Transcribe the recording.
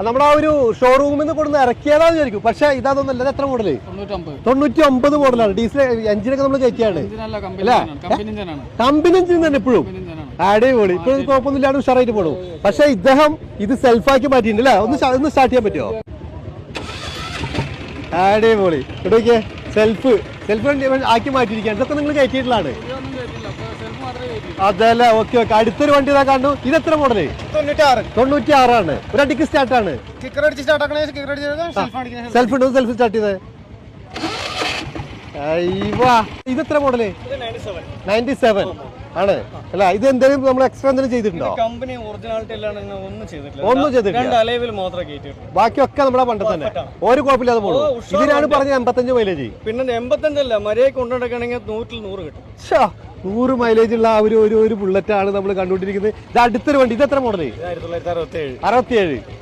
നമ്മുടെ ആ ഒരു ഷോറൂമിൽ നിന്ന് കൊടുന്ന് ഇറക്കിയതാന്ന് വിചാരിക്കും. പക്ഷെ ഇതൊന്നല്ല. എത്ര മോഡല്? 99 മോഡലാണ്. ഡീസൽ എഞ്ചിനൊക്കെ നമ്മൾ കയറ്റിയാണ്. കമ്പനി എഞ്ചിൻ തന്നെ ഇപ്പോഴും അടിപൊളി. ഇപ്പൊ കുഴപ്പമൊന്നുമില്ലാണ്ട് ഉഷാറായിട്ട് പോണു. പക്ഷെ ഇദ്ദേഹം ഇത് സെൽഫാക്കി മാറ്റിയിട്ടുണ്ട് അല്ലേ? ഒന്ന് സ്റ്റാർട്ട് ചെയ്യാൻ പറ്റുമോ? അടിപൊളി. ഇവിടേക്ക് സെൽഫ് ആക്കി മാറ്റിയിരിക്കുകയാണ്. ഇതൊക്കെ നിങ്ങൾ കയറ്റിയിട്ടുള്ളതാണ്. അതല്ലേ? ഓക്കെ. അടുത്തൊരു വണ്ടി ഇതാ കാണുന്നു. ഇത് എത്ര മോഡല്? 96 ഒരു അടിക്ക് സ്റ്റാർട്ടാണ്. സെൽഫ് ഉണ്ടോ? സെൽഫ് സ്റ്റാർട്ട് ചെയ്തേ. ഇത് എത്ര മോഡല്? 97 ആണ് അല്ല. ഇത് എന്തെങ്കിലും നമ്മൾ എക്സ്ട്രാ എന്തെങ്കിലും ചെയ്തിട്ടുണ്ടോ? കമ്പനി ഒറിജിനാലിറ്റി ഒന്നും ചെയ്തിട്ടില്ല. ബാക്കിയൊക്കെ നമ്മുടെ പണ്ട് തന്നെ ഒരു കുഴപ്പമില്ലാതെ പോകും. ഇതിനാണ് പറഞ്ഞത് 85 മൈലേജ്. പിന്നെ 85 അല്ല, മര്യാദ കൊണ്ടുനടക്കുകയാണെങ്കിൽ 100 കിട്ടും. 100 മൈലേജ് ഉള്ള ഒരു ബുള്ളറ്റ് ആണ് നമ്മൾ കണ്ടുകൊണ്ടിരിക്കുന്നത്. ഇത് അടുത്തൊരു വണ്ടി. ഇത് എത്ര മോഡല്? 1967. 67